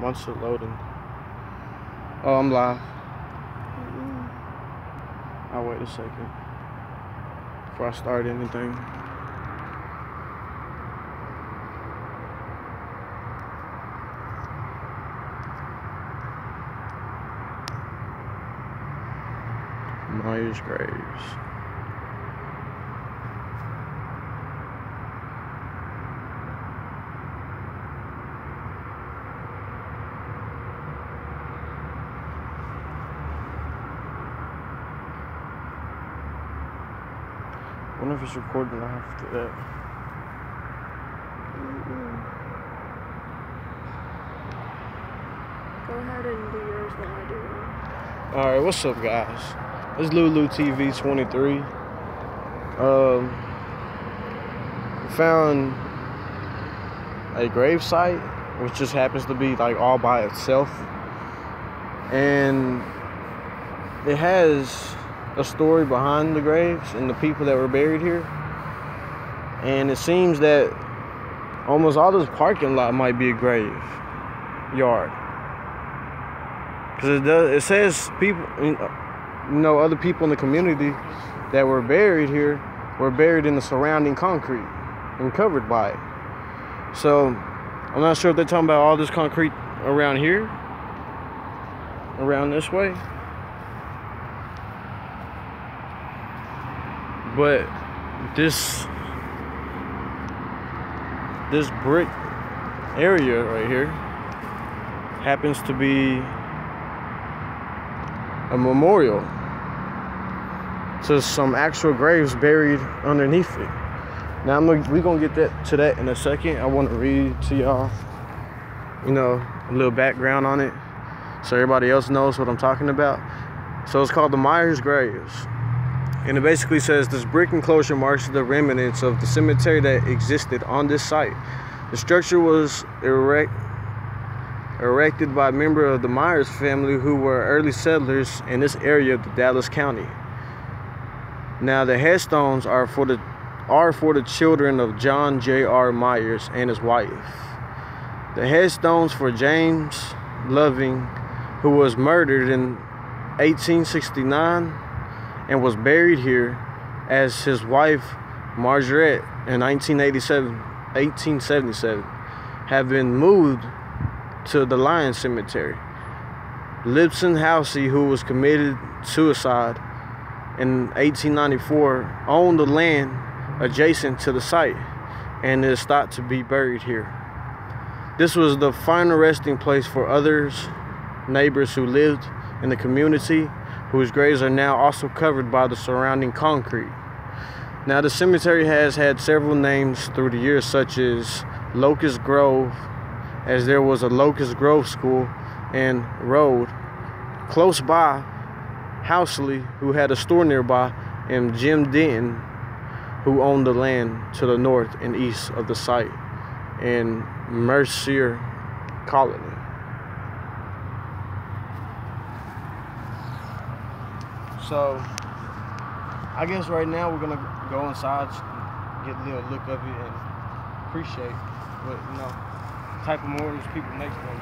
Mine's still loading. Oh, I'm live. I'll wait a second before I start anything. Myers Graves. I wonder if it's recording after that. Go ahead and do yours while I do one. Alright, what's up, guys? It's Lulu TV 23. Found a grave site, which just happens to be like all by itself. And it has a story behind the graves and the people that were buried here. And it seems that almost all this parking lot might be a grave yard, because it says people, other people in the community that were buried here were buried in the surrounding concrete and covered by it. So I'm not sure if they're talking about all this concrete around here, around this way. But this brick area right here happens to be a memorial to some actual graves buried underneath it. Now we're gonna get to that in a second. I want to read to y'all, a little background on it, so everybody else knows what I'm talking about. So it's called the Myers Graves. And it basically says, this brick enclosure marks the remnants of the cemetery that existed on this site. The structure was erected by a member of the Myers family, who were early settlers in this area of the Dallas County. Now the headstones are for the children of John J.R. Myers and his wife. The headstones for James Loving, who was murdered in 1869 and was buried here, as his wife Margaret in 1877, have been moved to the Lion Cemetery. Lipson Housey, who was committed suicide in 1894, owned the land adjacent to the site and is thought to be buried here. This was the final resting place for others, neighbors who lived in the community, whose graves are now also covered by the surrounding concrete. Now the cemetery has had several names through the years, such as Locust Grove, as there was a Locust Grove School and road close by, Housley, who had a store nearby, and Jim Denton, who owned the land to the north and east of the site in Mercier Colony. So I guess right now we're gonna go inside, get a little look of it, and appreciate what type of memorials people make when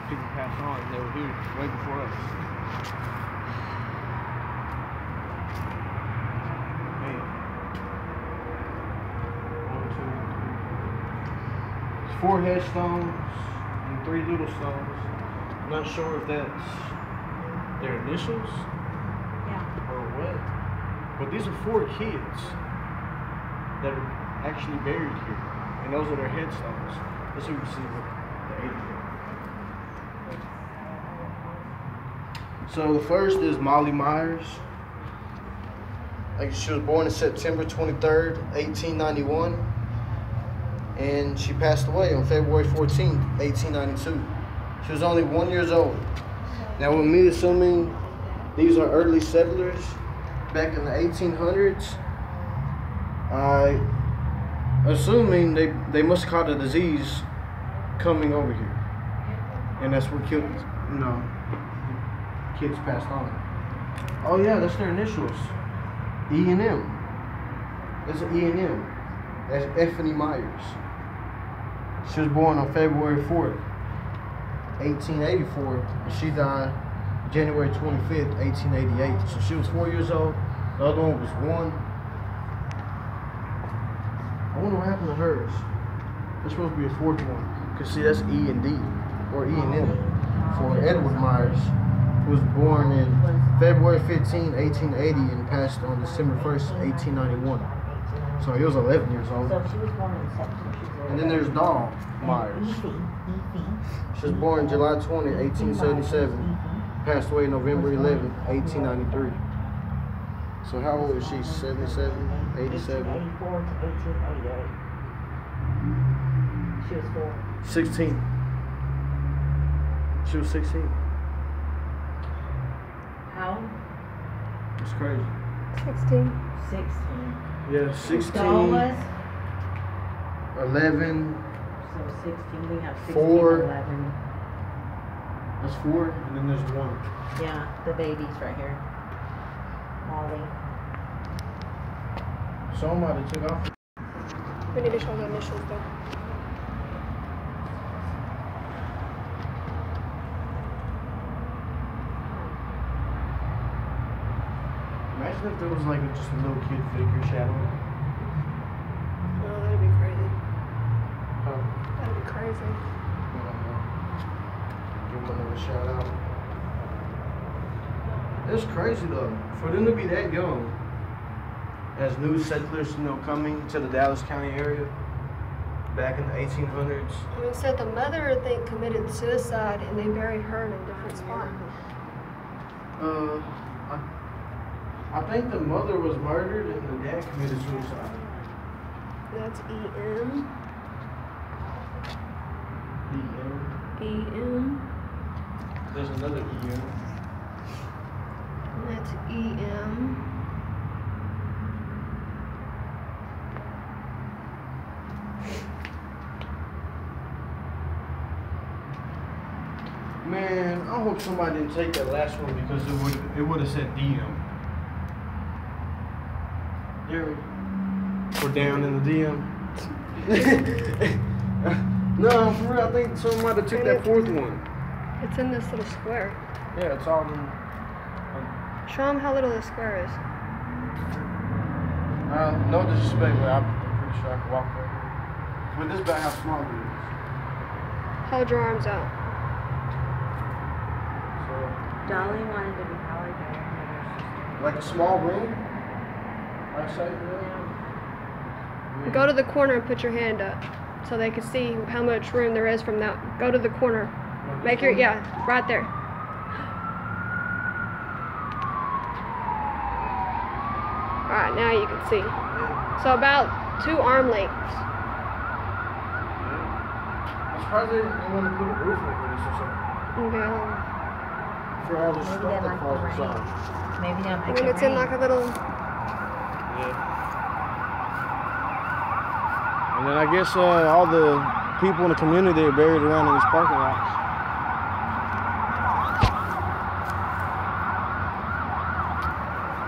people pass on. They were here way before us. Man. 1, 2, 3. There's 4 headstones and 3 little stones. I'm not sure if that's their initials. Or what? But these are 4 kids that are actually buried here, and those are their headstones. Let's see if we can see what the age is. So the first is Molly Myers. She was born on September 23rd, 1891, and she passed away on February 14th, 1892. She was only 1 year old. Now, with me assuming these are early settlers back in the 1800s, assuming they must have caught a disease coming over here, and that's what killed, kids passed on. Oh yeah, that's their initials, E&M. That's an E&M. That's Effany Myers. She was born on February 4th, 1884, and she died January 25th, 1888. So she was 4 years old. The other one was 1. I wonder what happened to hers. There's supposed to be a 4th one. Cause see, that's E and D, or E and M, for Edward Myers, who was born in February 15, 1880, and passed on December 1st, 1891. So he was 11 years old. So she was born in September. And then there's Dawn Myers. She was born July 20, 1877. Passed away November 11, 1893. So how old is she? 77, 87? 1884 to 1888. She was 4. 16. She was 16. How? It's crazy. 16. 16. Yeah, 16. Dawn was? 11. So 16, we have 16, 4. 11. That's 4, and then there's 1. Yeah, the baby's right here. Molly. Somebody took off. We need to show the initials though. Imagine if there was like just a little kid figure shadow. Oh, that'd be crazy. Huh? That'd be crazy. Give them another shout out. It's crazy though, for them to be that young, as new settlers, coming to the Dallas County area back in the 1800s. It said the mother, I think, committed suicide and they buried her in a different spot. I think the mother was murdered and the dad committed suicide. That's E.M. E.M. E.M. There's another E.M. That's E.M. Man, I hope somebody didn't take that last one because it would have said DM. Yeah. Or down in the DM. No, for real, I think somebody took that 4th one. It's in this little square. Yeah, it's all in. Show them how little the square is. No disrespect, but I'm pretty sure I can walk there. But this is about how small it is. Hold your arms out. Dolly wanted to be Halle Berry. Like a small room? I say, Go to the corner and put your hand up so they can see how much room there is from that. Go to the corner. Make your, yeah, right there. Alright, now you can see. So about 2 arm lengths. I'm surprised they want to put a roof over this or something. Okay. For all the Maybe stuff they that like falls the inside. rain. Maybe they'll I make mean, it it's in rain. like a little. Yeah. And then I guess all the people in the community are buried around in these parking lots.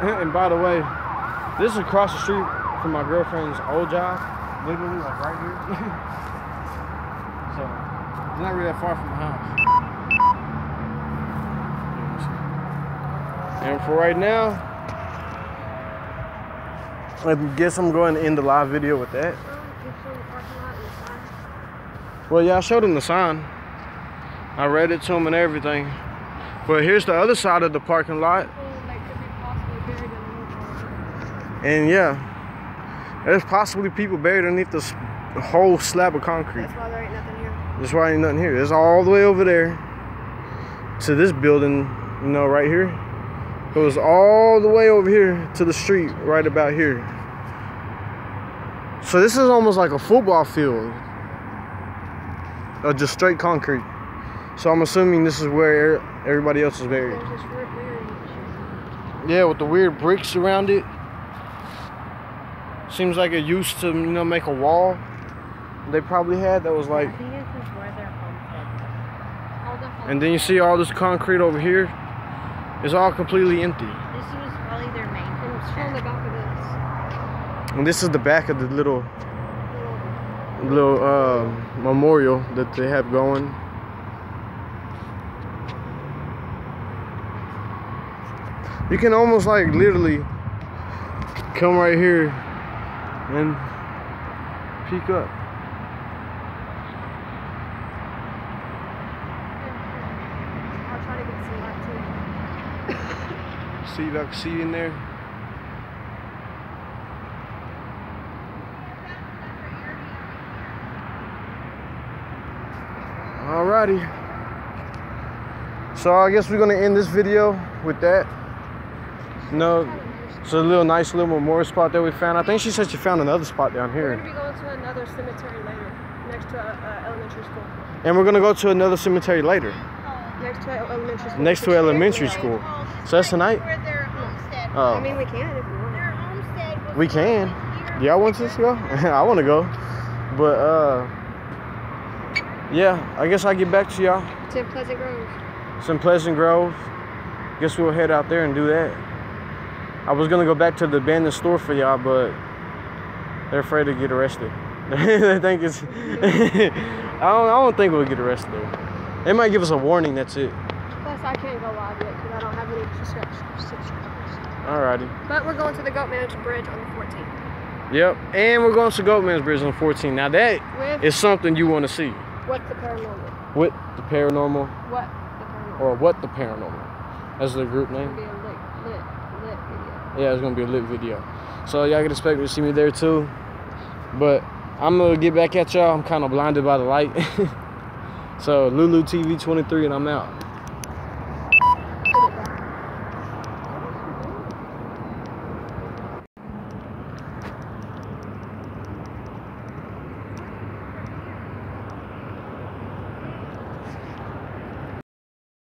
And by the way, this is across the street from my girlfriend's old job. Literally, like right here. So, it's not really that far from the house. And for right now, I guess I'm going to end the live video with that. Well, yeah, I showed him the sign. I read it to him and everything. But here's the other side of the parking lot. And yeah, there's possibly people buried underneath this whole slab of concrete. That's why there ain't nothing here. That's why ain't nothing here. It's all the way over there to this building, right here. It was all the way over here to the street, right about here. So this is almost like a football field of just straight concrete. So I'm assuming this is where everybody else is buried. There's this weird. Yeah, with the weird bricks around it. Seems like it used to, make a wall. They probably had that was like. I think this is where their homestead. And then you see all this concrete over here. It's all completely empty. This was probably their main It's on homestead. the back of this. And this is the back of the little memorial that they have going. You can almost like literally come right here and peek up. I'll try to get some light too. See if I can see you in there. Alrighty. So I guess we're gonna end this video with that. No, it's a little nice little memorial spot that we found. I think she said she found another spot down We're here. gonna be going to another cemetery later, next to elementary school. And we're gonna go to another cemetery later. Next to elementary school. Next to elementary school. So that's tonight? Where their homestead. Oh. I mean, we can if we want. Their homestead was We can. Y'all want to go? I want to go. But, yeah, I guess I'll get back to y'all. It's in Pleasant Grove. It's in Pleasant Grove. Guess we'll head out there and do that. I was going to go back to the abandoned store for y'all, but they're afraid to get arrested. They think it's... I don't think we'll get arrested there. They might give us a warning, that's it. Plus, I can't go live yet because I don't have any subscribers. Alrighty. But we're going to the Goat Man's Bridge on the 14th. Yep, and we're going to Goatman's Bridge on the 14th. Now that With is something you want to see. What's the Paranormal? What the paranormal, What the Paranormal? or what the paranormal. That's the group name. It's going to be a lit video. Yeah, it's gonna be a lit video. So y'all can expect to see me there too. But I'm gonna get back at y'all. I'm kind of blinded by the light. So Lulu TV 23 and I'm out.